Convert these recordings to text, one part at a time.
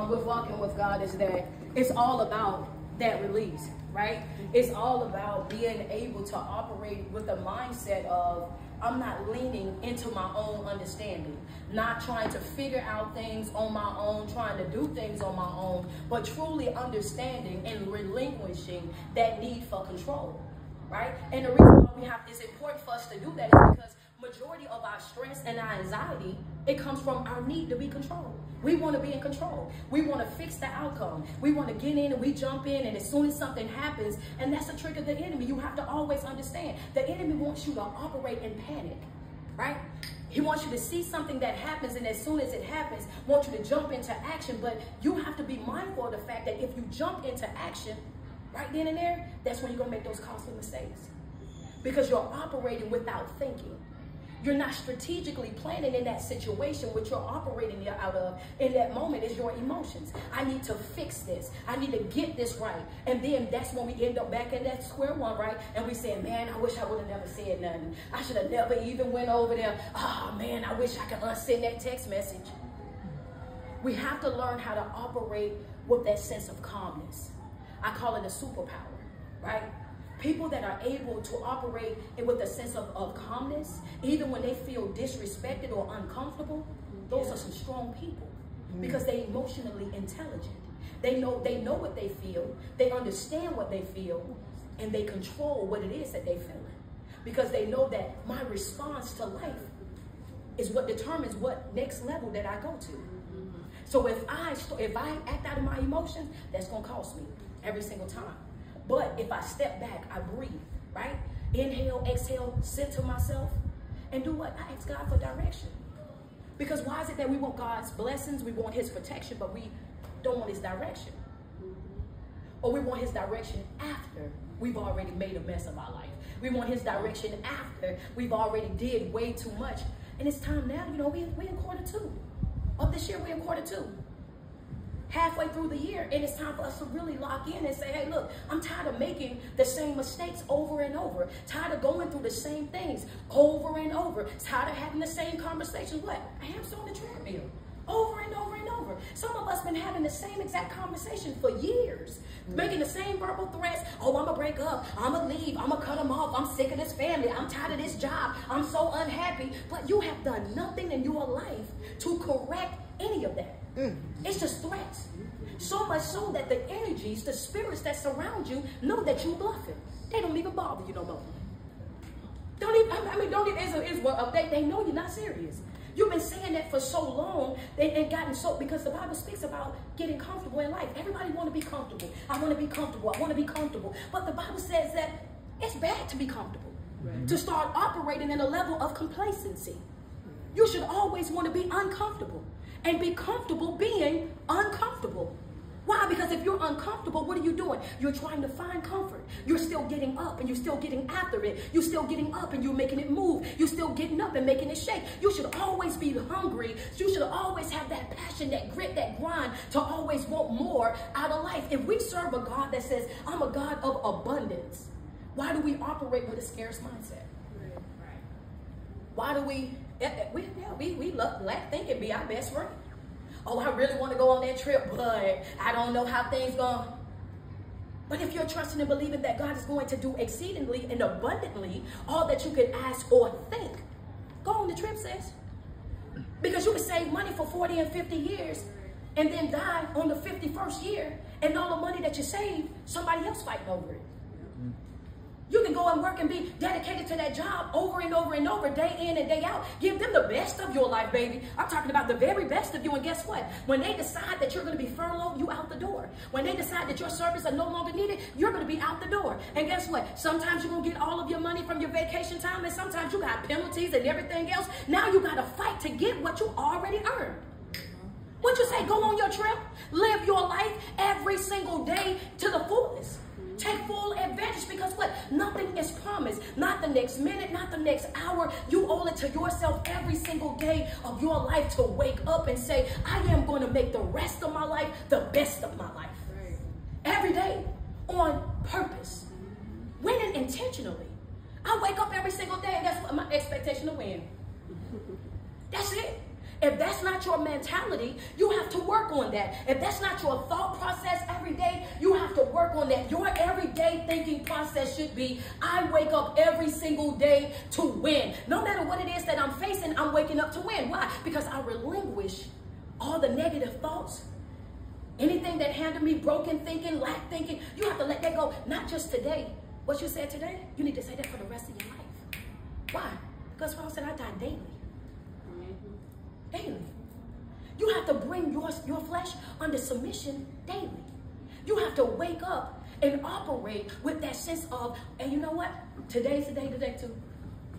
with walking with God is that it's all about that release, right? It's all about being able to operate with the mindset of, I'm not leaning into my own understanding, not trying to figure out things on my own, trying to do things on my own, but truly understanding and relinquishing that need for control, right? And the reason why it's important for us to do that is because majority of our stress and our anxiety, it comes from our need to be controlled. We want to be in control. We want to fix the outcome. We want to get in and we jump in, and as soon as something happens, and that's a trick of the enemy. You have to always understand the enemy wants you to operate in panic, right? He wants you to see something that happens, and as soon as it happens, wants you to jump into action. But you have to be mindful of the fact that if you jump into action right then and there, that's when you're going to make those costly mistakes, because you're operating without thinking. You're not strategically planning in that situation. What you're operating out of in that moment is your emotions. I need to fix this. I need to get this right. And then that's when we end up back in that square one, right? And we say, man, I wish I would have never said nothing. I should have never even went over there. Oh, man, I wish I could unsend that text message. We have to learn how to operate with that sense of calmness. I call it a superpower, right? People that are able to operate with a sense of calmness, even when they feel disrespected or uncomfortable, those are some strong people, because they're emotionally intelligent. They know what they feel, they understand what they feel, and they control what it is that they feel. Because they know that my response to life is what determines what next level that I go to. So if I act out of my emotions, that's gonna cost me every single time. But if I step back, I breathe, right? Inhale, exhale, center myself, and do what? I ask God for direction. Because why is it that we want God's blessings, we want his protection, but we don't want his direction? Or we want his direction after we've already made a mess of our life. We want his direction after we've already did way too much. And it's time now, you know, we're in quarter 2 of this year. We're in quarter 2. Halfway through the year, and it's time for us to really lock in and say, hey, look, I'm tired of making the same mistakes over and over, tired of going through the same things over and over, tired of having the same conversations. What? Amps on the treadmill, over and over and over. Some of us been having the same exact conversation for years, making the same verbal threats. Oh, I'm gonna break up, I'm gonna leave, I'm gonna cut them off, I'm sick of this family, I'm tired of this job, I'm so unhappy. But you have done nothing in your life to correct any of that. It's just threats. So much so that the energies, the spirits that surround you know that you're bluffing. They don't even bother you no more. They know you're not serious. You've been saying that for so long and gotten so, because the Bible speaks about getting comfortable in life. Everybody want to be comfortable. I want to be comfortable. I want to be comfortable. But the Bible says that it's bad to be comfortable, to start operating in a level of complacency. You should always want to be uncomfortable and be comfortable being uncomfortable. Why? Because if you're uncomfortable, what are you doing? You're trying to find comfort. You're still getting up and you're still getting after it. You're still getting up and you're making it move. You're still getting up and making it shake. You should always be hungry. You should always have that passion, that grit, that grind to always want more out of life. If we serve a God that says, I'm a God of abundance, why do we operate with a scarce mindset? Why do we lack thinking be our best friend? Oh, I really want to go on that trip, but I don't know how things going. But if you're trusting and believing that God is going to do exceedingly and abundantly all that you could ask or think, go on the trip, sis. Because you can save money for 40 and 50 years and then die on the 51st year, and all the money that you saved, somebody else fighting over it. You can go and work and be dedicated to that job over and over and over, day in and day out. Give them the best of your life, baby. I'm talking about the very best of you. And guess what? When they decide that you're going to be furloughed, you out the door. When they decide that your services are no longer needed, you're going to be out the door. And guess what? Sometimes you're going to get all of your money from your vacation time, and sometimes you got penalties and everything else. Now you got to fight to get what you already earned. What you say? Go on your trip. Live your life every single day to the fullest. Take full advantage, because what? Nothing is promised. Not the next minute, not the next hour. You owe it to yourself every single day of your life to wake up and say, I am going to make the rest of my life the best of my life. Right. Every day on purpose. Winning intentionally. I wake up every single day and that's what my expectation to win. That's it. If that's not your mentality, you have to work on that. If that's not your thought process every day, you have to work on that. Your everyday thinking process should be, I wake up every single day to win. No matter what it is that I'm facing, I'm waking up to win. Why? Because I relinquish all the negative thoughts. Anything that handled me, broken thinking, lack thinking, you have to let that go. Not just today. What you said today, you need to say that for the rest of your life. Why? Because Paul said, I die daily. Daily. You have to bring your flesh under submission daily. You have to wake up and operate with that sense of, and you know what? Today's the day today too.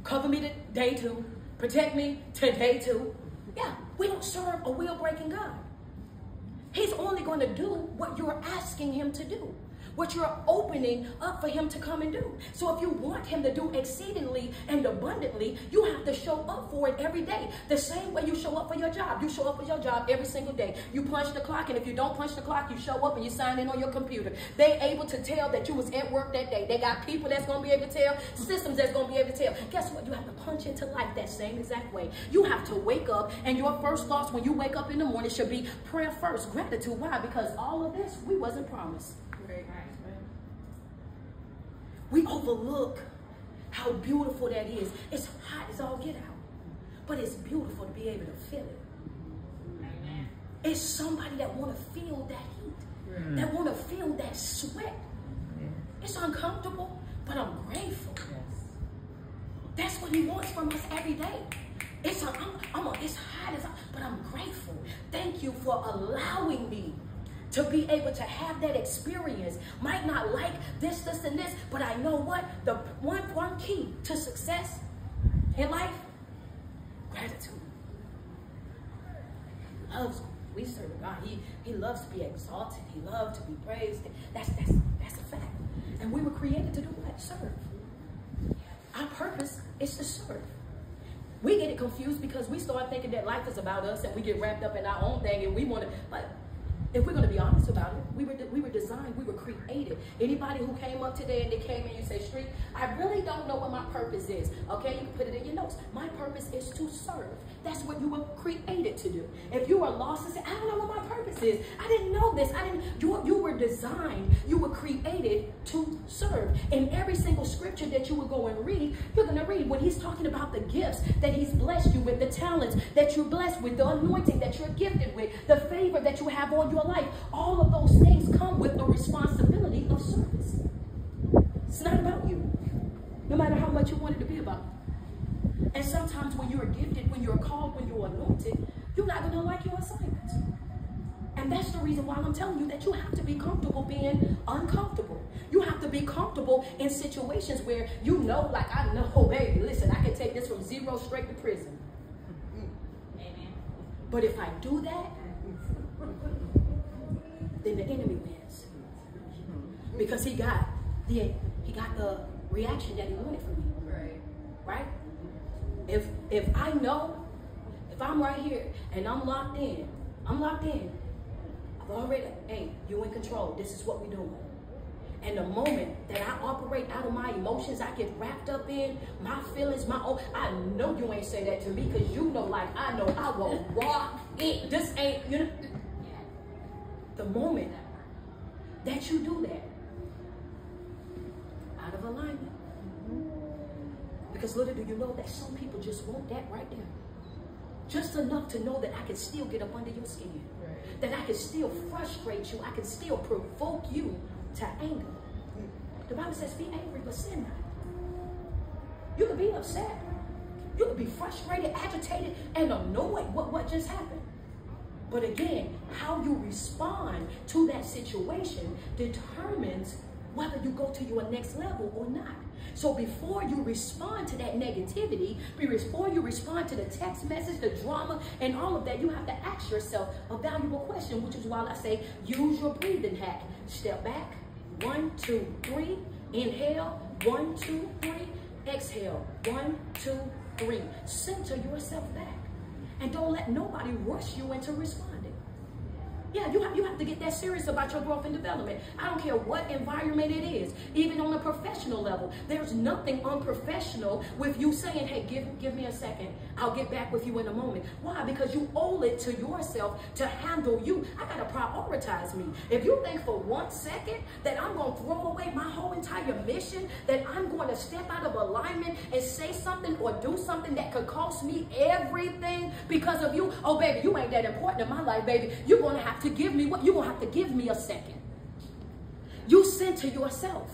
Cover me today too. Protect me today too. Yeah, we don't serve a wheel-breaking God. He's only going to do what you're asking him to do, what you're opening up for him to come and do. So if you want him to do exceedingly and abundantly, you have to show up for it every day. The same way you show up for your job. You show up for your job every single day. You punch the clock, and if you don't punch the clock, you show up and you sign in on your computer. They able to tell that you was at work that day. They got people that's going to be able to tell, systems that's going to be able to tell. Guess what? You have to punch into life that same exact way. You have to wake up, and your first thoughts when you wake up in the morning should be prayer first, gratitude. Why? Because all of this we wasn't promised. We overlook how beautiful that is. It's hot as all get out, but it's beautiful to be able to feel it. Amen. It's somebody that want to feel that heat, that want to feel that sweat. It's uncomfortable, but I'm grateful. Yes. That's what he wants from us every day. It's hot as, but I'm grateful. Thank you for allowing me to be able to have that experience. Might not like this, and this, but I know what? The one key to success in life, gratitude. We serve a God. He loves to be exalted. He loves to be praised. That's a fact. And we were created to do what? Serve. Our purpose is to serve. We get it confused because we start thinking that life is about us, and we get wrapped up in our own thing, and we want to, but if we're going to be honest about it, we were designed, we were created. Anybody who came up today and they came in, you say, Street, I really don't know what my purpose is. Okay, you can put it in your notes. My purpose is to serve. That's what you were created to do. If you are lost and say, I don't know what my purpose is. I didn't know this. You were designed, you were created to serve. In every single scripture that you will go and read, you're going to read when he's talking about the gifts that he's blessed you with, the talents that you're blessed with, the anointing that you're gifted with, the favor that you have on your life. All of those things come with a responsibility of service. It's not about you, no matter how much you want it to be about. And sometimes when you're gifted, when you're called, when you're anointed, you're not going to like your assignments. And that's the reason why I'm telling you that you have to be comfortable being uncomfortable. You have to be comfortable in situations where you know, like, I know, baby, listen, I can take this from 0 straight to prison. Amen. But if I do that, then the enemy wins. Because he got the reaction that he wanted from me. Right? If I know, if I'm right here and I'm locked in, I've already, hey, you in control. This is what we're doing. And the moment that I operate out of my emotions, I get wrapped up in my feelings, my own, I know you ain't say that to me, because you know, like I know, I will rock it. This ain't, you know. The moment that you do that, out of alignment. Because little do you know that some people just want that right there. Just enough to know that I can still get up under your skin. Right. That I can still frustrate you. I can still provoke you to anger. The Bible says be angry, but sin not. You can be upset. You can be frustrated, agitated, and annoyed what just happened. But again, how you respond to that situation determines whether you go to your next level or not. So before you respond to that negativity, before you respond to the text message, the drama, and all of that, you have to ask yourself a valuable question, which is why I say use your breathing hack. Step back, 1, 2, 3. Inhale, 1, 2, 3. Exhale, 1, 2, 3. Center yourself back. And don't let nobody rush you into responding. Yeah, you have to get that serious about your growth and development. I don't care what environment it is, even on a professional level. There's nothing unprofessional with you saying, hey, give me a second. I'll get back with you in a moment. Why? Because you owe it to yourself to handle you. I got to prioritize me. If you think for 1 second that I'm going to throw away my whole entire mission, that I'm going to step out of alignment and say something or do something that could cost me everything because of you, oh baby, you ain't that important in my life, baby. You're going to have to give me what? You're going to have to give me a second. You center yourself.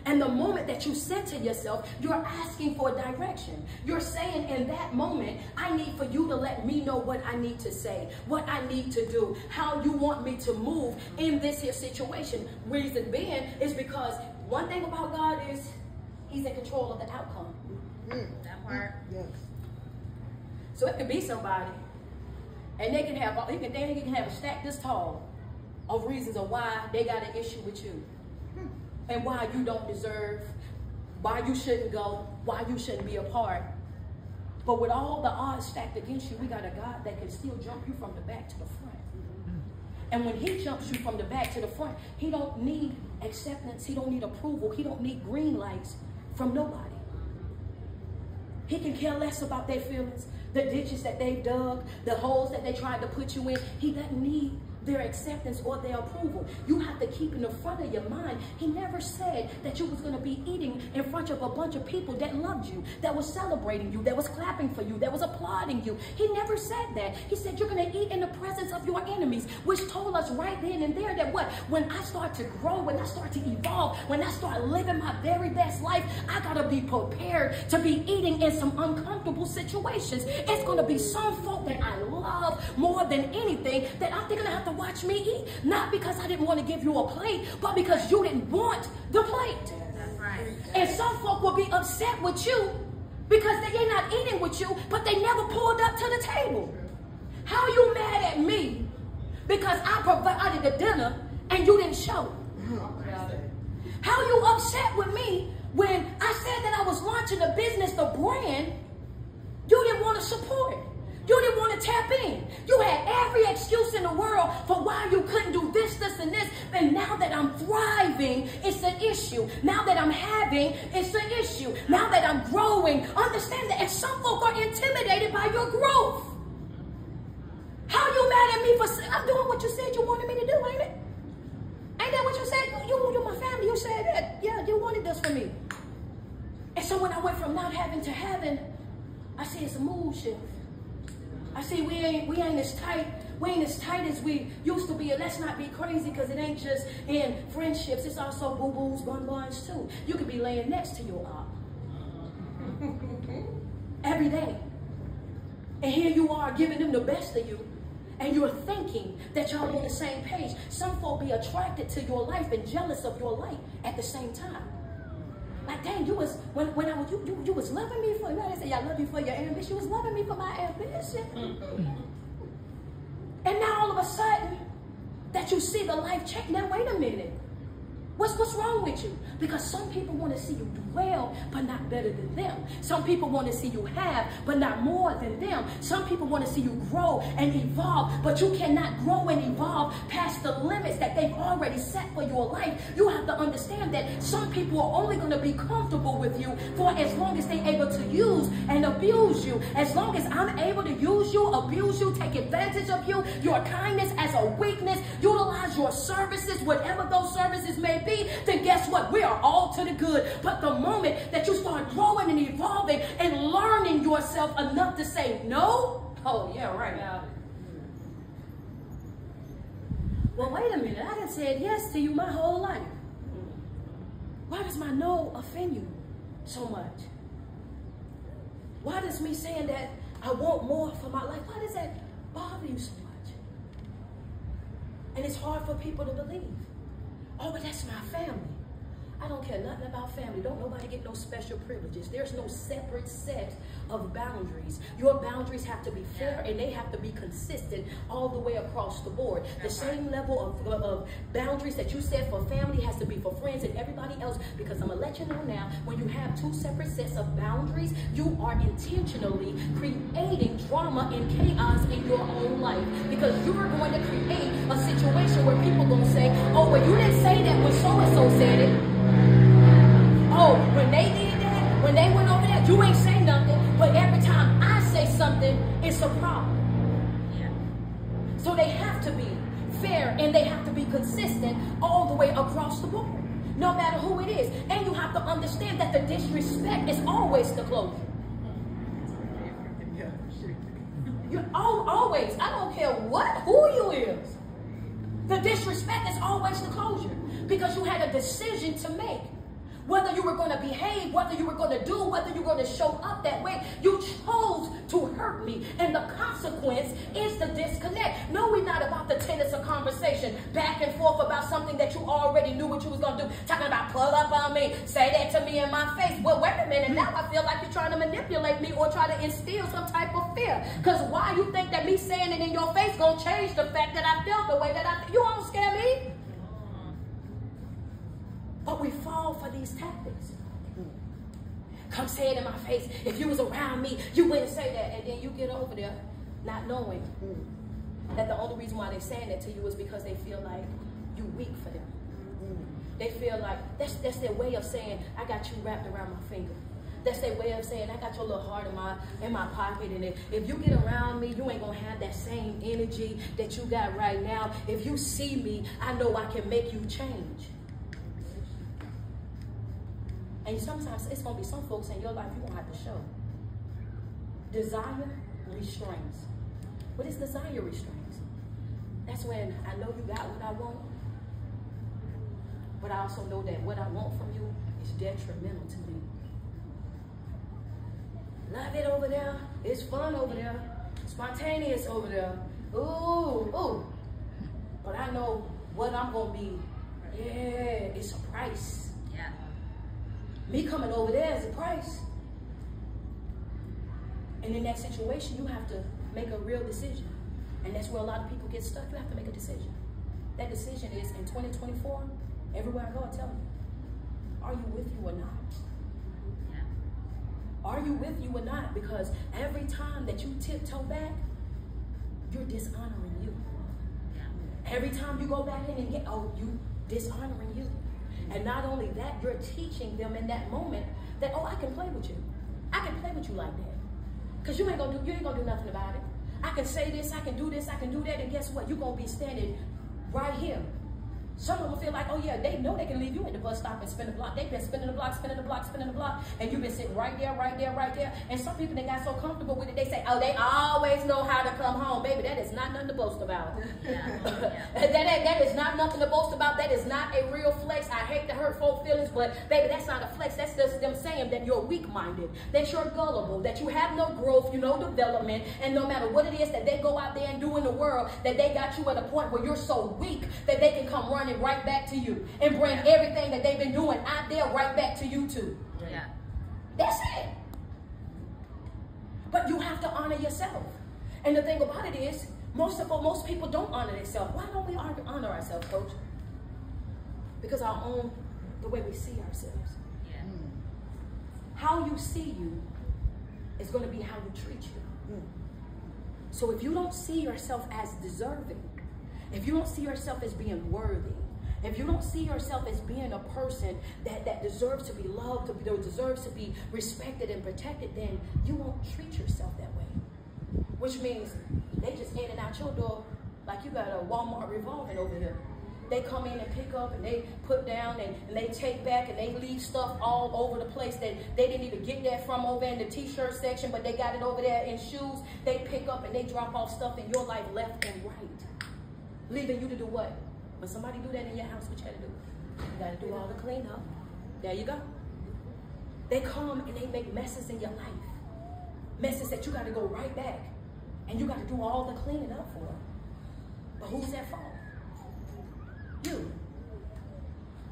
And the moment that you center yourself, you're asking for direction. You're saying in that moment, I need for you to let me know what I need to say, what I need to do, how you want me to move in this here situation. Reason being is because one thing about God is he's in control of the outcome. That part. Yes. So it could be somebody, and they can have a stack this tall of reasons of why they got an issue with you. And why you don't deserve, why you shouldn't go, why you shouldn't be a part. But with all the odds stacked against you, we got a God that can still jump you from the back to the front. And when he jumps you from the back to the front, he don't need acceptance, he don't need approval, he don't need green lights from nobody. He can care less about their feelings, the ditches that they've dug, the holes that they tried to put you in. He doesn't need their acceptance or their approval. You have to keep in the front of your mind. He never said that you was going to be eating in front of a bunch of people that loved you, that was celebrating you, that was clapping for you, that was applauding you. He never said that. He said you're going to eat in the presence of your enemies, which told us right then and there that what? When I start to grow, when I start to evolve, when I start living my very best life, I got to be prepared to be eating in some uncomfortable situations. It's going to be some folk that I love more than anything that I'm going to have to watch me eat, not because I didn't want to give you a plate, but because you didn't want the plate. That's right. And some folk will be upset with you because they're not eating with you, but they never pulled up to the table. How are you mad at me because I provided the dinner and you didn't show? How are you upset with me when I said that I was launching a business, the brand, you didn't want to support it? You didn't want to tap in. You had every excuse in the world for why you couldn't do this, this, and this. And now that I'm thriving, it's an issue. Now that I'm having, it's an issue. Now that I'm growing, understand that. And some folk are intimidated by your growth. How you mad at me for I'm doing what you said you wanted me to do, ain't it? Ain't that what you said? You my family. You said that. Yeah, you wanted this for me. And so when I went from not having to having, I see it's a mood shift. I see we ain't as tight as we used to be. And let's not be crazy, because it ain't just in friendships. It's also boo-boos, bun-buns too. You could be laying next to your op every day. And here you are giving them the best of you. And you're thinking that y'all on the same page. Some folk be attracted to your life and jealous of your light at the same time. Like, dang, you was you was loving me for, you know, they say I love you for your ambition. You was loving me for my ambition. And now all of a sudden that you see the life change. Now wait a minute. What's wrong with you? Because some people want to see you do well, but not better than them. Some people want to see you have, but not more than them. Some people want to see you grow and evolve, but you cannot grow and evolve past the limits that they've already set for your life. You have to understand that some people are only going to be comfortable with you for as long as they're able to use and abuse you. As long as I'm able to use you, abuse you, take advantage of you, your kindness as a weakness, utilize your services, whatever those services may be, then guess what? We are all to the good. But the moment that you start growing and evolving and learning yourself enough to say no, oh yeah, right now. Well, wait a minute. I done said yes to you my whole life. Why does my no offend you so much? Why does me saying that I want more for my life, why does that bother you so much? And it's hard for people to believe. Oh, but that's my family. I don't care nothing about family. Don't nobody get no special privileges. There's no separate set of boundaries. Your boundaries have to be fair, and they have to be consistent all the way across the board. The same level of boundaries that you set for family has to be for friends and everybody else, because I'm going to let you know now, when you have two separate sets of boundaries, you are intentionally creating drama and chaos in your own life, because you're going to create a situation where people are going to say, oh, well, you didn't say that when so-and-so said it. Oh, when they did that, when they went over there, you ain't say nothing. But every time I say And they have to be consistent all the way across the board, no matter who it is. And you have to understand that the disrespect is always the closure. You always, I don't care who you is. The disrespect is always the closure, because you had a decision to make. Whether you were going to behave, whether you were going to do, whether you were going to show up that way, you chose to hurt me. And the consequence is the disconnect. No, we're not about the tenets of conversation, back and forth about something that you already knew what you was going to do. Talking about pull up on me, say that to me in my face. Well, wait a minute. Now I feel like you're trying to manipulate me or try to instill some type of fear. Because why you think that me saying it in your face going to change the fact that I felt the way that I feel? You won't scare me. But we fall for these tactics. Come say it in my face. If you was around me, you wouldn't say that. And then you get over there not knowing that the only reason why they're saying that to you is because they feel like you weak for them. They feel like that's their way of saying, I got you wrapped around my finger. That's their way of saying, I got your little heart in my pocket. And if you get around me, you ain't going to have that same energy that you got right now. If you see me, I know I can make you change. And sometimes it's going to be some folks in your life you're going to have to show. Desire restrains. What is desire restrains? That's when I know you got what I want, but I also know that what I want from you is detrimental to me. Love it over there. It's fun over there. Spontaneous over there. Ooh, ooh. But I know what I'm going to be. Yeah, it's a price. Me coming over there is a price. And in that situation, you have to make a real decision. And that's where a lot of people get stuck. You have to make a decision. That decision is in 2024, everywhere I go, I tell them, are you with you or not? Are you with you or not? Because every time that you tiptoe back, you're dishonoring you. Every time you go back in and get, you dishonoring you. And not only that, you're teaching them in that moment that, I can play with you. I can play with you like that. Because you ain't gonna do nothing about it. I can say this, I can do this, I can do that, and guess what? You're gonna be standing right here. Some of them feel like, they know they can leave you at the bus stop and spin the block. They've been spinning the block, spinning the block, spinning the block, and you've been sitting right there, right there, right there. And some people, they got so comfortable with it, they say, they always know how to come home. Baby, that is not nothing to boast about. That is not nothing to boast about. That is not a real flex. I hate to hurt folk feelings, but baby, that's not a flex. That's just them saying that you're weak-minded, that you're gullible, that you have no growth, no development, and no matter what it is that they go out there and do in the world, that they got you at a point where you're so weak that they can come running right back to you and bring everything that they've been doing out there right back to you too. Yeah. That's it. But you have to honor yourself. And the thing about it is, most people don't honor themselves. Why don't we honor ourselves, Coach? Because the way we see ourselves. Yeah. How you see you is going to be how you treat you. So if you don't see yourself as deserving, if you don't see yourself as being worthy, if you don't see yourself as being a person that deserves to be loved, deserves to be respected and protected, then you won't treat yourself that way. Which means they just in and out your door like you got a Walmart revolving over here. They come in and pick up and they put down and they take back and they leave stuff all over the place that they didn't even get that from over in the t-shirt section, but they got it over there in shoes. They pick up and they drop off stuff in your life left and right. Leaving you to do what? When somebody do that in your house, what you gotta do? You gotta do all the cleanup. There you go. They come and they make messes in your life. Messes that you gotta go right back. And you gotta do all the cleaning up for. But who's at fault? You.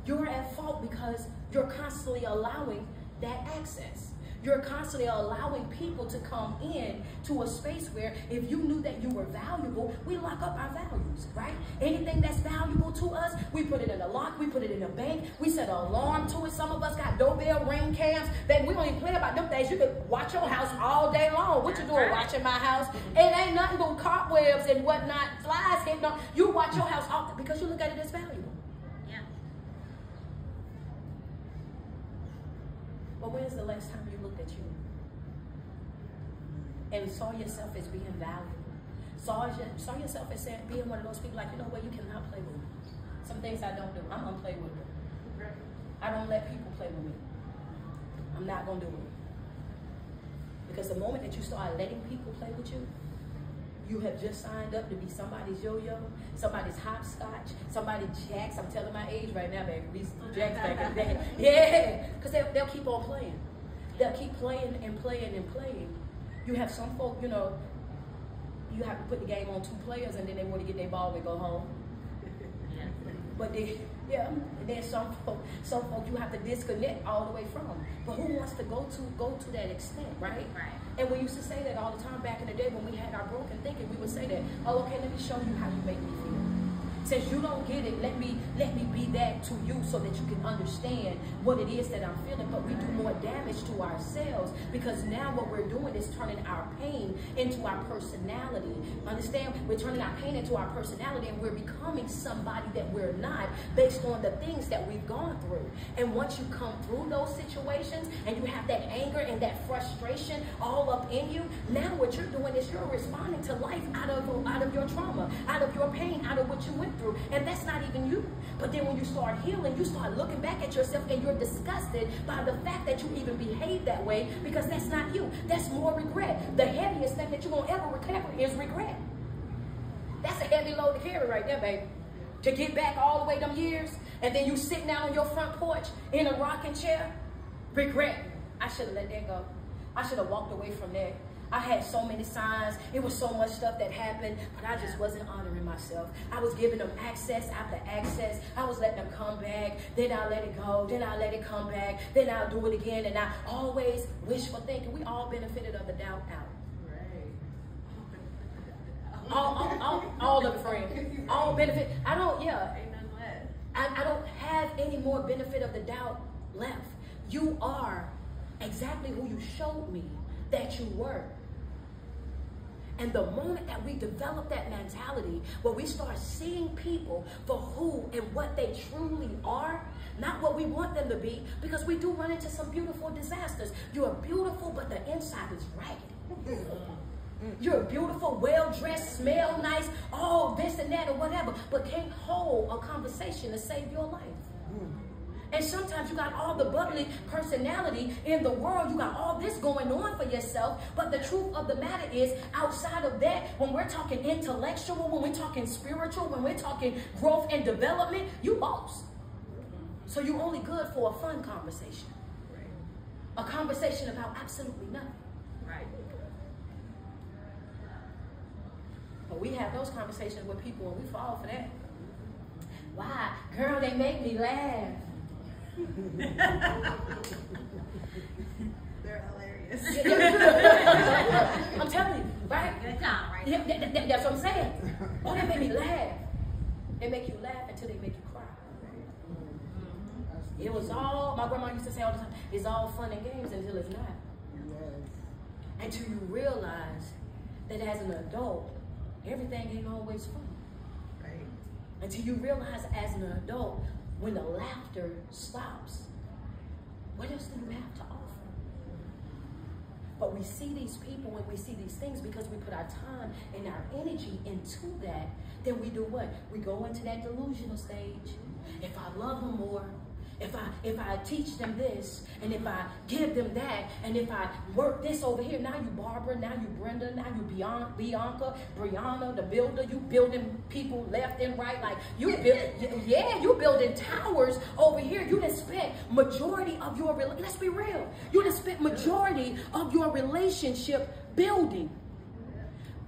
You're at fault because you're constantly allowing that access. You're constantly allowing people to come in to a space where if you knew that you were valuable, we lock up our values, right? Anything that's valuable to us, we put it in a lock, we put it in a bank, we set an alarm to it. Some of us got doorbell ring cams. Baby, we don't even play about them things. You could watch your house all day long. What you doing watching my house? It ain't nothing but cobwebs and whatnot, flies hitting on. You watch your house often because you look at it as valuable. But when's the last time you looked at you and saw yourself as being valuable? saw yourself as saying, being one of those people like, you know what, you cannot play with me. Some things I don't do. I'm unplayable. I don't let people play with me. I'm not going to do it. Because the moment that you start letting people play with you, you have just signed up to be somebody's yo-yo, somebody's hopscotch, somebody's jacks. I'm telling my age right now, baby. We jacks back in the day. Yeah, because they'll keep on playing. They'll keep playing and playing and playing. You have some folk, you know, you have to put the game on 2 players and then they want to get their ball and go home. But then some folk you have to disconnect all the way from. But who wants to go to that extent, right? And we used to say that all the time back in the day when we had our broken thinking. We would say that, oh, okay, let me show you how you make me feel. Since you don't get it, let me be that to you so that you can understand what it is that I'm feeling. But we do more damage to ourselves because now what we're doing is turning our pain into our personality. Understand? We're turning our pain into our personality and we're becoming somebody that we're not based on the things that we've gone through. And once you come through those situations and you have that anger and that frustration all up in you, now what you're doing is you're responding to life out of your trauma, out of your pain, out of what you went through. And that's not even you. But then when you start healing, you start looking back at yourself and you're disgusted by the fact that you even behave that way because that's not you. That's more regret. The heaviest thing that you're going to ever recover is regret. That's a heavy load to carry right there, baby. To get back all the way them years and then you sitting out on your front porch in a rocking chair, regret. I should have let that go. I should have walked away from that. I had so many signs. It was so much stuff that happened, but I just wasn't honoring myself. I was giving them access after access. I was letting them come back. Then I let it go. Then I let it come back. Then I'll do it again. And I always wishful thinking. We all benefited of the doubt out. All of the friends. All benefit. I don't have any more benefit of the doubt left. You are exactly who you showed me that you were. And the moment that we develop that mentality, where we start seeing people for who and what they truly are, not what we want them to be, because we do run into some beautiful disasters. You're beautiful, but the inside is raggedy. You're beautiful, well-dressed, smell nice, all this and that or whatever, but can't hold a conversation to save your life. And sometimes you got all the bubbly personality in the world. You got all this going on for yourself. But the truth of the matter is, outside of that, when we're talking intellectual, when we're talking spiritual, when we're talking growth and development, you lost. So you're only good for a fun conversation. A conversation about absolutely nothing. But we have those conversations with people and we fall for that. Why? Girl, they make me laugh. They're hilarious. I'm telling you, right? Good time, right? Yeah, that's what I'm saying. Oh, they make me laugh. They make you laugh until they make you cry. It was all, my grandma used to say all the time, it's all fun and games until it's not. Until you realize that as an adult, everything ain't always fun. Right. Until you realize as an adult, when the laughter stops, what else do you have to offer? But we see these people and we see these things because we put our time and our energy into that. Then we do what? We go into that delusional stage. If I love them more, if I teach them this, and if I give them that, and if I work this over here, now you Barbara, now you Brenda, now you Bianca, Brianna, the builder, you building people left and right, like you building towers over here. You done spent majority of your, let's be real, you done spent majority of your relationship building.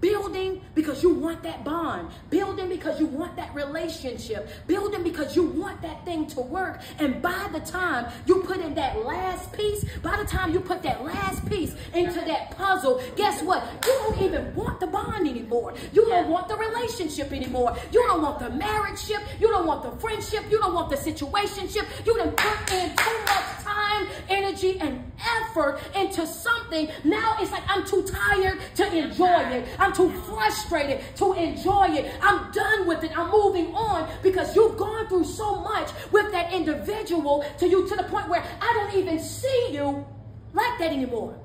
Building because you want that bond. Building because you want that relationship. Building because you want that thing to work. And by the time you put in that last piece, by the time you put that last piece into that puzzle, guess what? You don't even want the bond anymore. You don't want the relationship anymore. You don't want the marriageship. You don't want the friendship. You don't want the situationship. You done put in too much time, energy, and effort into something. Now it's like I'm too tired to enjoy it. I'm too frustrated to enjoy it. I'm done with it. I'm moving on because you've gone through so much with that individual to the point where I don't even see you like that anymore.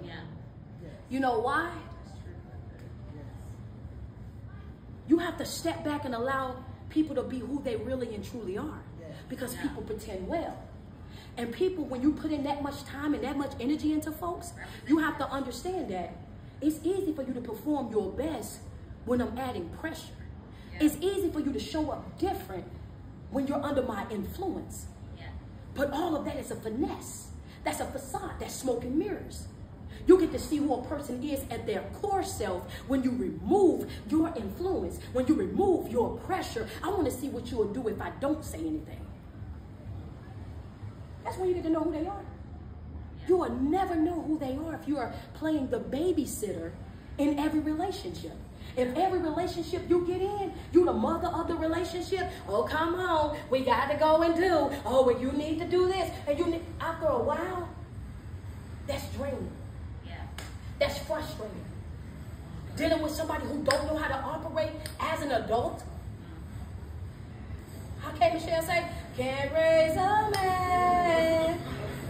Yeah. You know why? You have to step back and allow people to be who they really and truly are. Because Yeah. people pretend well. And people, when you put in that much time and that much energy into folks, you have to understand that it's easy for you to perform your best when I'm adding pressure. Yeah. It's easy for you to show up different when you're under my influence. Yeah. But all of that is a finesse. That's a facade. That's smoke and mirrors. You get to see who a person is at their core self when you remove your influence, when you remove your pressure. I want to see what you will do if I don't say anything. That's when you get to know who they are. You will never know who they are if you are playing the babysitter in every relationship. If every relationship you get in, you the mother of the relationship. Oh, come on, we got to go and do. Oh, well, you need to do this. And you need, after a while, that's draining. Yeah. That's frustrating. Dealing with somebody who don't know how to operate as an adult. How can Michelle say, can't raise a man?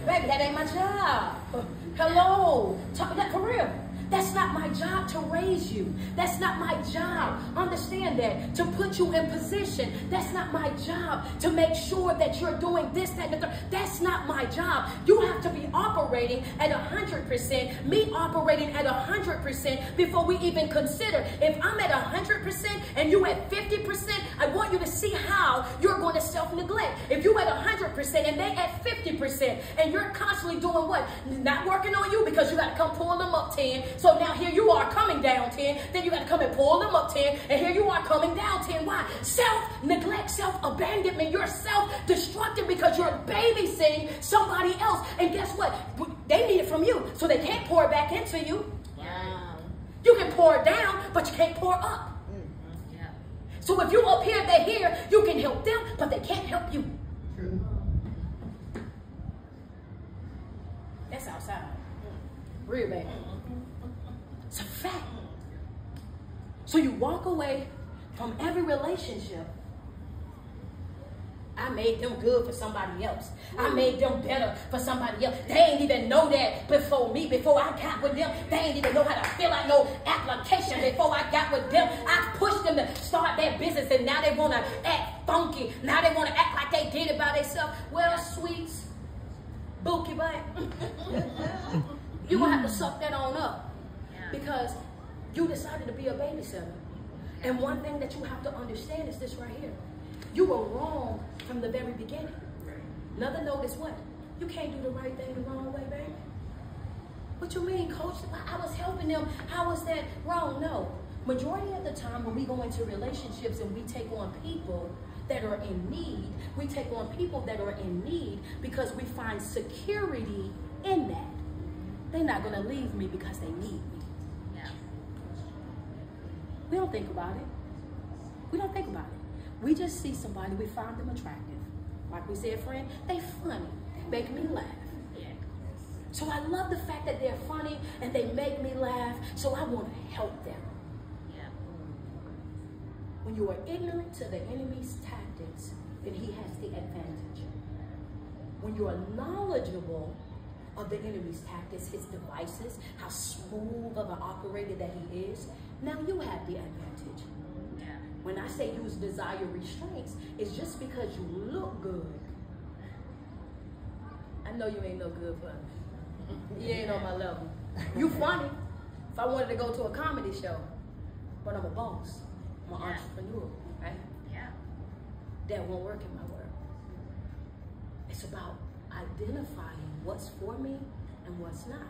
Baby, that ain't my job. Hello. Talk that for real. That's not my job to raise you. That's not my job. Understand that. To put you in position. That's not my job. To make sure that you're doing this, that, and the third. That's not my job. You have to be operating at 100%. Me operating at 100% before we even consider. If I'm at 100% and you at 50%, I want you to see how you're going to self-neglect. If you at 100% and they at 50% and you're constantly doing what? Not working on you because you got to come pull them up 10. So now here you are coming down 10. Then you got to come and pull them up 10. And here you are coming down 10. Why? Self-neglect, self-abandonment. You're self-destructive because you're babysitting somebody else. And guess what? They need it from you. So they can't pour it back into you. Wow. You can pour it down, but you can't pour up. Mm-hmm. Yeah. So if you up here, they're here, you can help them, but they can't help you. True. That's outside. Real bad. It's a fact. So you walk away from every relationship. I made them good for somebody else. I made them better for somebody else. They ain't even know that before me. Before I got with them, they ain't even know how to fill out no application before I got with them. I pushed them to start their business and now they want to act funky. Now they want to act like they did it by themselves. Well, sweets, bookie butt. You're going to have to suck that on up. Because you decided to be a babysitter. And one thing that you have to understand is this right here. You were wrong from the very beginning. Another note is what? You can't do the right thing the wrong way, baby. What you mean, coach? I was helping them. How was that wrong? No. Majority of the time when we go into relationships and we take on people that are in need, we take on people that are in need because we find security in that. They're not going to leave me because they need me. We don't think about it. We don't think about it. We just see somebody, we find them attractive. Like we said, friend, they funny. They make me laugh. Yeah. So I love the fact that they're funny and they make me laugh, so I want to help them. Yeah. When you are ignorant to the enemy's tactics, then he has the advantage. When you are knowledgeable of the enemy's tactics, his devices, how smooth of an operator that he is, now you have the advantage. Yeah. When I say use desire restraints, it's just because you look good. I know you ain't no good for me. You ain't on my level. You funny. If I wanted to go to a comedy show, but I'm a boss. I'm an entrepreneur, right? Yeah. That won't work in my world. It's about identifying what's for me and what's not.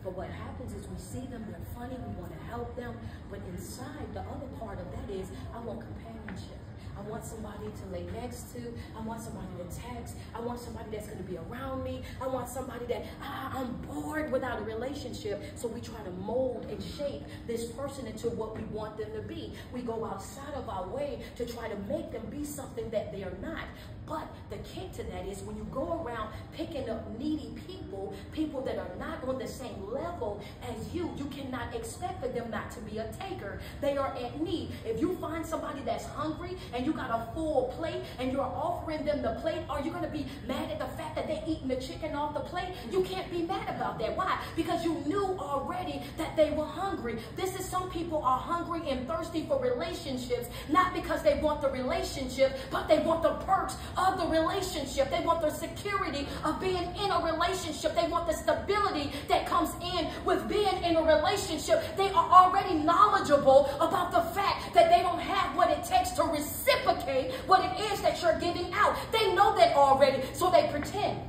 But what happens is we see them, they're funny, we want to help them, but inside, the other part of that is, I want companionship. I want somebody to lay next to. I want somebody to text. I want somebody that's going to be around me. I want somebody that, I'm bored without a relationship. So we try to mold and shape this person into what we want them to be. We go outside of our way to try to make them be something that they are not. But the key to that is when you go around picking up needy people, people that are not on the same level as you cannot expect for them not to be a taker. They are at need. If you find somebody that's hungry and you got a full plate and you're offering them the plate, are you going to be mad at the fact that they're eating the chicken off the plate? You can't be mad about that. Why? Because you knew already that they were hungry. This is, some people are hungry and thirsty for relationships, not because they want the relationship, but they want the perks of the relationship. They want the security of being in a relationship. They want the stability that comes in with being in a relationship. They are already knowledgeable about the fact that they don't have what it takes to reciprocate what it is that you're giving out. They know that already, so they pretend.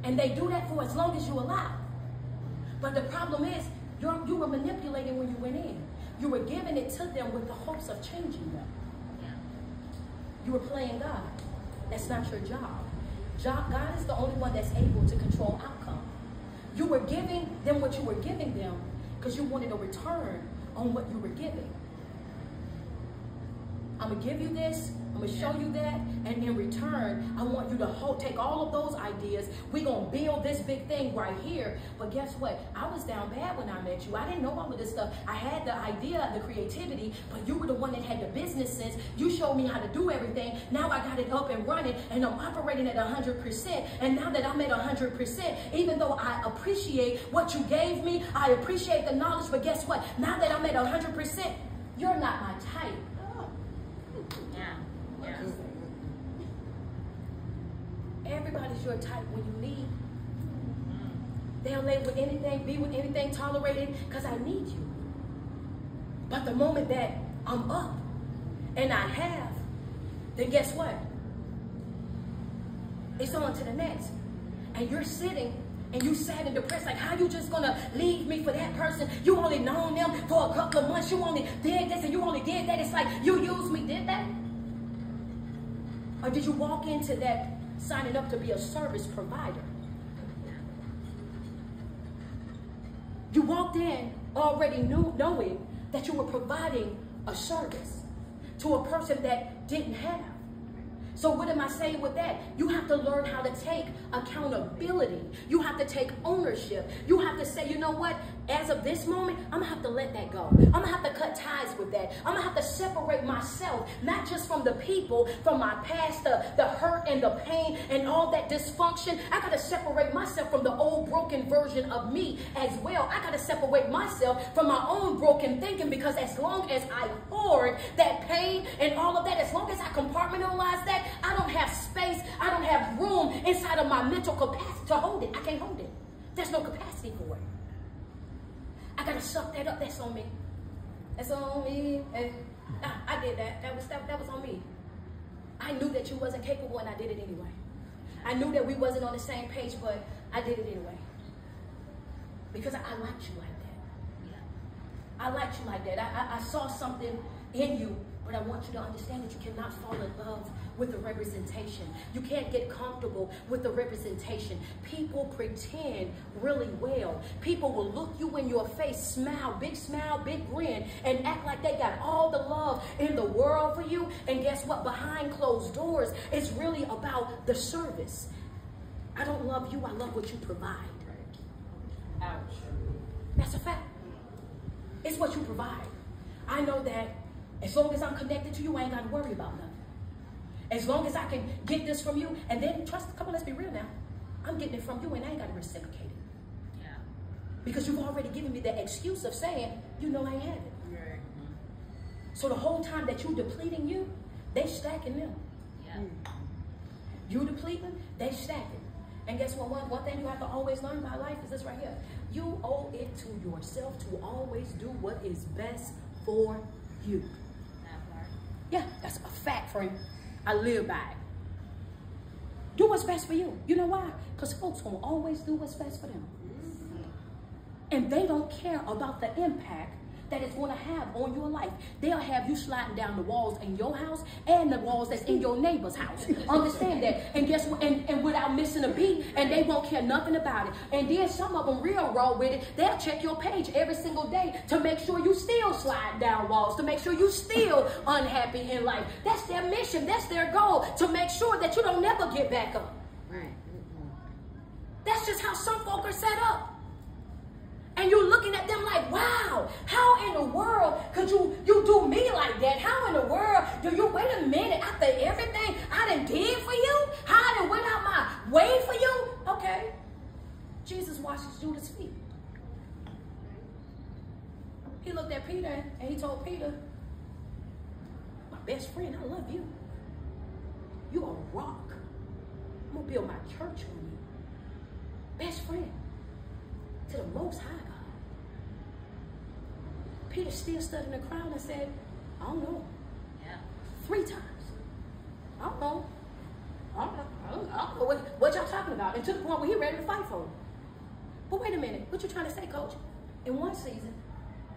And they do that for as long as you allow. But the problem is, you were manipulating when you went in. You were giving it to them with the hopes of changing them. You were playing God. That's not your job. God is the only one that's able to control outcome. You were giving them what you were giving them because you wanted a return on what you were giving. I'm going to give you this, I'm going to show you that, and in return, I want you to take all of those ideas. We're going to build this big thing right here. But guess what? I was down bad when I met you. I didn't know all of this stuff. I had the idea, the creativity, but you were the one that had the business sense. You showed me how to do everything. Now I got it up and running, and I'm operating at 100%. And now that I'm at 100%, even though I appreciate what you gave me, I appreciate the knowledge, but guess what? Now that I'm at 100%, you're not my type. Everybody's your type when you need. They'll lay with anything, be with anything, tolerate it, because I need you. But the moment that I'm up and I have, then guess what? It's on to the next. And you're sitting and you sad and depressed, like, how you just gonna leave me for that person? You only known them for a couple of months. You only did this and you only did that. It's like, you used me, did that? Or did you walk into that signing up to be a service provider? You walked in already knowing that you were providing a service to a person that didn't have. So what am I saying with that? You have to learn how to take accountability. You have to take ownership. You have to say, you know what? As of this moment, I'm going to have to let that go. I'm going to have to cut ties with that. I'm going to have to separate myself, not just from the people, from my past, the hurt and the pain and all that dysfunction. I got to separate myself from the old broken version of me as well. I got to separate myself from my own broken thinking, because as long as I hoard that pain and all of that, as long as I compartmentalize that, I don't have space, I don't have room inside of my mental capacity to hold it. I can't hold it. There's no capacity for it. I gotta suck that up. That's on me. That's on me. And I did that. That was on me. I knew that you wasn't capable, and I did it anyway. I knew that we wasn't on the same page, but I did it anyway. Because I liked you like that. I liked you like that. I saw something in you. But I want you to understand that you cannot fall in love with the representation. You can't get comfortable with the representation. People pretend really well. People will look you in your face, smile, big grin, and act like they got all the love in the world for you. And guess what? Behind closed doors, it's really about the service. I don't love you. I love what you provide. Ouch. That's a fact. It's what you provide. I know that as long as I'm connected to you, I ain't got to worry about nothing. As long as I can get this from you, and then come on, let's be real now. I'm getting it from you, and I ain't got to reciprocate it. Yeah. Because you've already given me the excuse of saying, you know I ain't have it. Right. So the whole time that you depleting you, they stacking them. Yeah. You depleting, they stacking. And guess what? One thing you have to always learn about life is this right here. You owe it to yourself to always do what is best for you. Yeah, that's a fact, friend. I live by it. Do what's best for you. You know why? Because folks gonna always do what's best for them. And they don't care about the impact that it's going to have on your life. They'll have you sliding down the walls in your house and the walls that's in your neighbor's house. Understand that. And guess what? And without missing a beat, and they won't care nothing about it. And then some of them real raw with it. They'll check your page every single day to make sure you still slide down walls, to make sure you still unhappy in life. That's their mission. That's their goal, to make sure that you don't never get back up. Right. That's just how some folk are set up. And you're looking at them like, wow, how in the world could you do me like best friend. I love you. You are a rock. I'm going to build my church on you. Best friend to the Most High God. Peter still stood in the crowd and said, I don't know. Yeah. 3 times. I don't know. I don't know what y'all talking about. And to the point where he ready to fight for him. But wait a minute. What you trying to say, coach? In one season,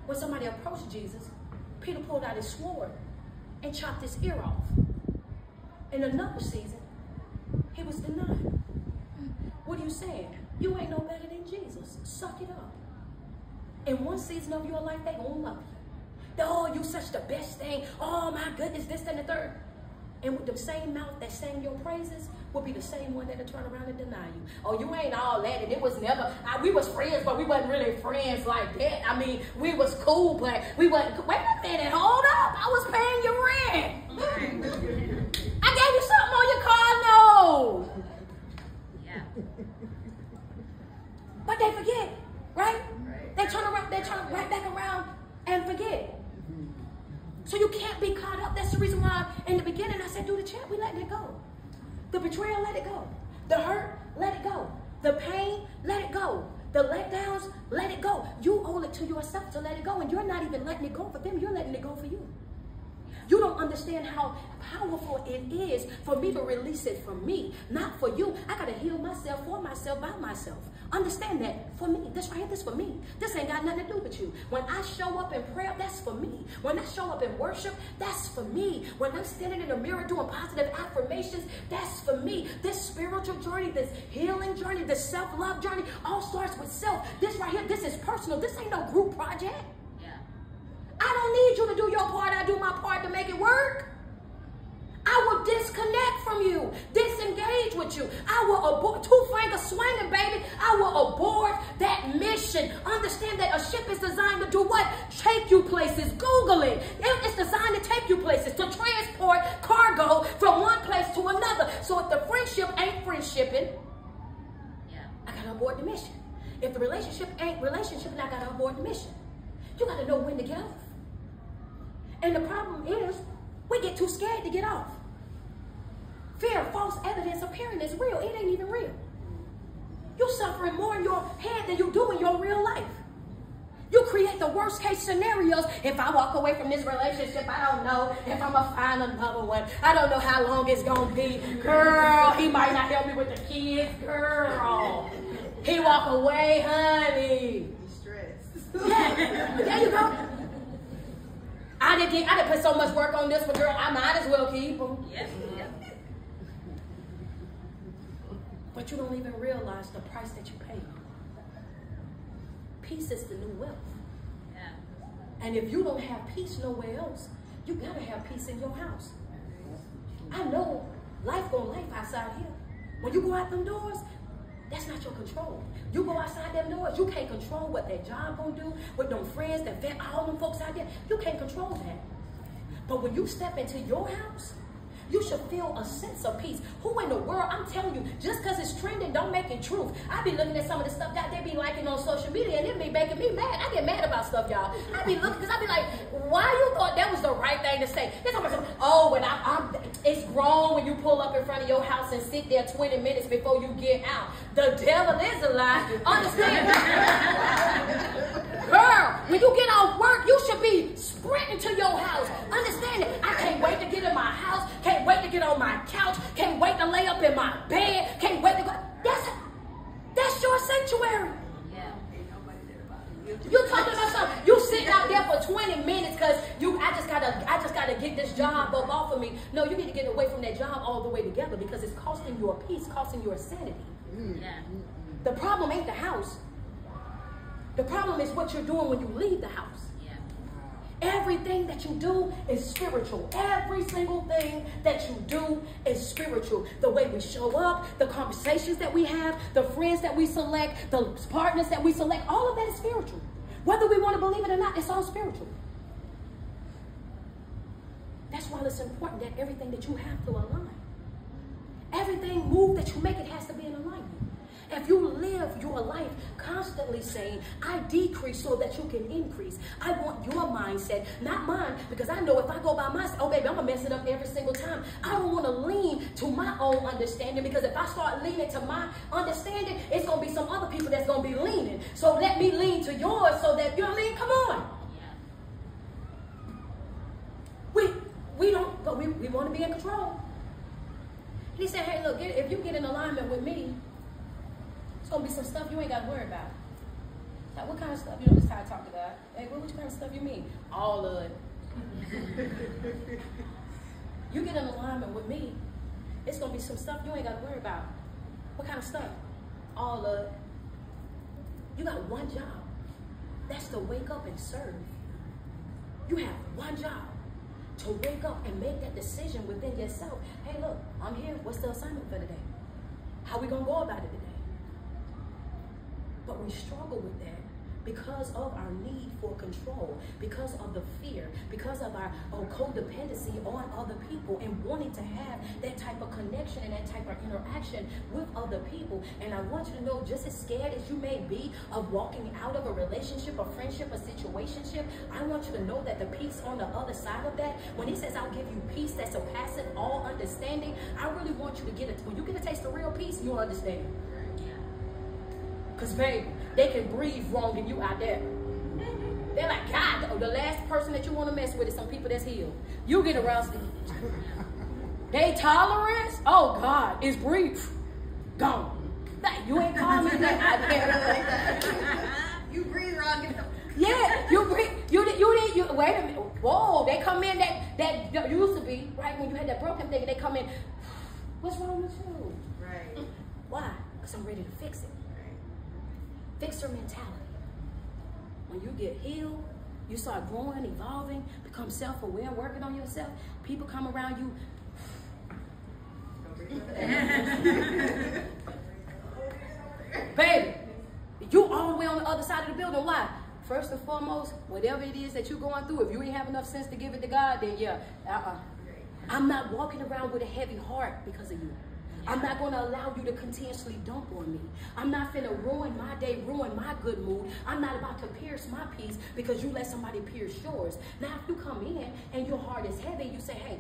when somebody approached Jesus, Peter pulled out his sword and chopped his ear off. In another season, he was denied. What are you saying? You ain't no better than Jesus. Suck it up. In one season of your life, they gonna love you. Oh, you such the best thing. Oh my goodness, this, and the third. And with the same mouth that sang your praises will be the same one that'll turn around and deny you. Oh, you ain't all that. And it was never, we was friends, but we wasn't really friends like that. I mean, we was cool, but we wasn't. Wait a minute, hold up. I was paying your rent. I gave you something on your car note. Yeah. But they forget, right? They turn right back around and forget. So you can't be caught up. That's the reason why in the beginning I said, do the chat, we letting it go. The betrayal, let it go. The hurt, let it go. The pain, let it go. The letdowns, let it go. You owe it to yourself to let it go, and you're not even letting it go for them. You're letting it go for you. You don't understand how powerful it is for me to release it from me, not for you. I got to heal myself for myself, by myself. Understand that for me. This right here, this for me. This ain't got nothing to do with you. When I show up in prayer, that's for me. When I show up in worship, that's for me. When I'm standing in the mirror doing positive affirmations, that's for me. This spiritual journey, this healing journey, this self-love journey, all starts with self. This right here, this is personal. This ain't no group project. I don't need you to do your part. I do my part to make it work. I will disconnect from you, disengage with you. I will abort, 2 fingers swinging, baby. I will abort that mission. Understand that a ship is designed to do what? Take you places. Google it. It's designed to take you places, to transport cargo from one place to another. So if the friendship ain't friendshipping, I got to abort the mission. If the relationship ain't relationship, I got to abort the mission. You got to know when to get off. And the problem is, we get too scared to get off. Fear, false evidence appearing is real. It ain't even real. You're suffering more in your head than you do in your real life. You create the worst case scenarios. If I walk away from this relationship, I don't know if I'm going to find another one. I don't know how long it's going to be. Girl, he might not help me with the kids. Girl, he walk away, honey. Yeah, there you go. I didn't put so much work on this, but girl, I might as well keep them. Yes. But you don't even realize the price that you paid. Peace is the new wealth. Yeah. And if you don't have peace nowhere else, you gotta have peace in your house. I know life gonna life outside here. When you go out them doors, that's not your control. You go outside them doors, you can't control what that job gonna do, with them friends, all them folks out there. You can't control that. But when you step into your house, you should feel a sense of peace. Who in the world, I'm telling you, just because it's trending, don't make it truth. I be looking at some of the stuff that they be liking on social media, and it be making me mad. I get mad about stuff, y'all. I be looking, because I be like, why you thought that was the right thing to say? Oh, when it's grown when you pull up in front of your house and sit there 20 minutes before you get out. The devil is a lie. Understand? Girl, when you get off work, you should be sprinting to your house. Understand it? I can't wait to get in my house. Can't wait to get on my couch. Can't wait to lay up in my bed. Can't wait to go. That's your sanctuary. Yeah. You talking about something? You sitting out there for 20 minutes because I just gotta get this job up off of me. No, you need to get away from that job all the way together, because it's costing you a peace, costing you a sanity. Yeah. The problem ain't the house. The problem is what you're doing when you leave the house. Yeah. Everything that you do is spiritual. Every single thing that you do is spiritual. The way we show up, the conversations that we have, the friends that we select, the partners that we select, all of that is spiritual. Whether we want to believe it or not, it's all spiritual. That's why it's important that everything that you have to align. Everything move that you make, it has to be in alignment. If you live your life constantly saying, I decrease so that you can increase. I want your mindset, not mine, because I know if I go by myself, oh baby, I'm going to mess it up every single time. I don't want to lean to my own understanding, because if I start leaning to my understanding, it's going to be some other people that's going to be leaning. So let me lean to yours so that, you know what I mean? Come on. We don't, but we want to be in control. He said, hey, look, if you get in alignment with me, it's going to be some stuff you ain't got to worry about. Like, what kind of stuff? You know, this how I talk to God. Hey, what kind of stuff you mean? All of it. You get in alignment with me, it's going to be some stuff you ain't got to worry about. What kind of stuff? All of it. You got one job. That's to wake up and serve. You have one job. To wake up and make that decision within yourself. Hey, look, I'm here. What's the assignment for today? How we going to go about it today? But we struggle with that because of our need for control, because of the fear, because of our codependency on other people and wanting to have that type of connection and that type of interaction with other people. And I want you to know, just as scared as you may be of walking out of a relationship, a friendship, a situationship, I want you to know that the peace on the other side of that, when he says, I'll give you peace that surpasses all understanding, I really want you to get it. When you get a taste of real peace, you'll understand. Because, babe, they can breathe wrong and you out there. They're like, God, the last person that you want to mess with is some people that's healed. You get around Steve. They tolerance, oh God, is brief. Gone. Like, you ain't calling me like I can't. You breathe wrong. Yeah, you breathe. You wait a minute. Whoa, they come in that used to be, right, when you had that broken thing, they come in, what's wrong with you? Right. Why? Because I'm ready to fix it. Fixer mentality. When you get healed, you start growing, evolving, become self-aware, working on yourself. People come around you. Baby, you all the way on the other side of the building. Why? First and foremost, whatever it is that you're going through, if you ain't have enough sense to give it to God, then yeah, I'm not walking around with a heavy heart because of you. I'm not going to allow you to continuously dump on me. I'm not finna ruin my day, ruin my good mood. I'm not about to pierce my peace because you let somebody pierce yours. Now, if you come in and your heart is heavy, you say, hey,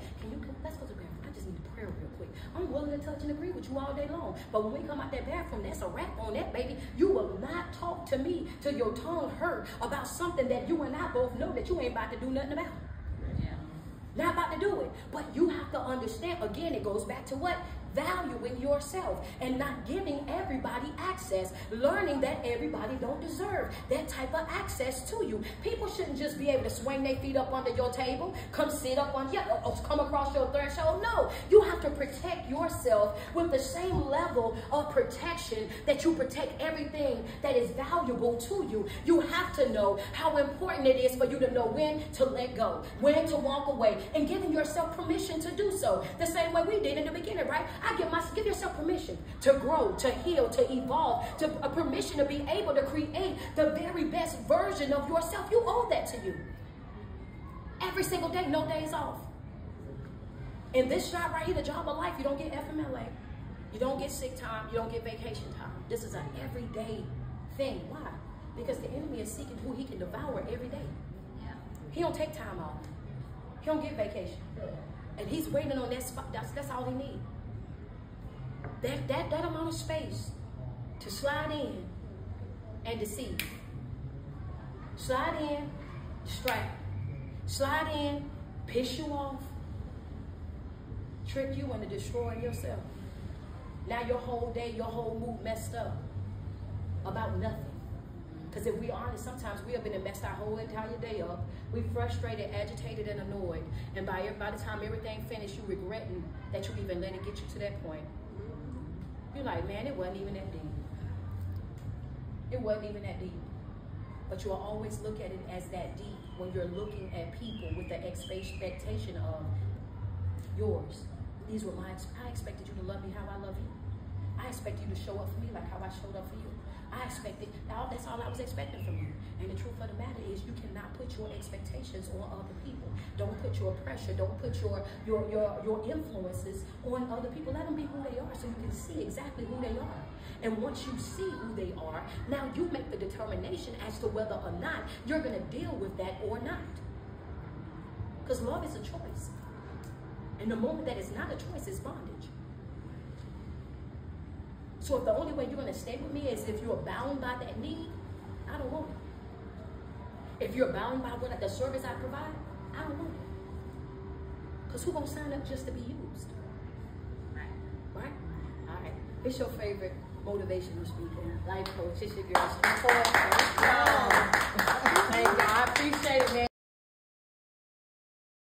let's go to the bathroom. I just need to pray real quick. I'm willing to touch and agree with you all day long. But when we come out that bathroom, that's a wrap on that, baby. You will not talk to me till your tongue hurt about something that you and I both know that you ain't about to do nothing about. Not about to do it. But you have to understand, again, it goes back to what? Valuing yourself and not giving everybody access. Learning that everybody don't deserve that type of access to you. People shouldn't just be able to swing their feet up under your table, come sit up on, come across your threshold. No, you have to protect yourself with the same level of protection that you protect everything that is valuable to you. You have to know how important it is for you to know when to let go, when to walk away, and giving yourself permission to do so. The same way we did in the beginning, right? Give yourself permission to grow, to heal, to evolve, to a permission to be able to create the very best version of yourself. You owe that to you. Every single day, no days off. In this job right here, the job of life, you don't get FMLA. You don't get sick time. You don't get vacation time. This is an everyday thing. Why? Because the enemy is seeking who he can devour every day. He don't take time off. He don't get vacation. And he's waiting on that spot. That's all he needs. That amount of space to slide in and deceive. Slide in, distract. Slide in, piss you off, trick you into destroying yourself. Now your whole day, your whole mood messed up about nothing. Because if we are honest, sometimes we have been messed our whole entire day up. We're frustrated, agitated, and annoyed. And by the time everything finished, you're regretting that you even let it get you to that point. You're like, man, it wasn't even that deep. It wasn't even that deep. But you'll always look at it as that deep when you're looking at people with the expectation of yours. These were I expected you to love me how I love you. I expect you to show up for me like how I showed up for you. I expected, that's all I was expecting from you. And the truth of the matter is you cannot put your expectations on other people. Don't put your pressure, don't put your influences on other people. Let them be who they are so you can see exactly who they are. And once you see who they are, now you make the determination as to whether or not you're going to deal with that or not. Because love is a choice. And the moment that it's not a choice, it's bondage. So if the only way you're going to stay with me is if you're bound by that need, I don't want it. If you're bound by what the service I provide, I don't want it. Because who's going to sign up just to be used? Right. Right? All right. It's your favorite motivational speaker, life coach. It's your girl. Thank you. I appreciate it, man.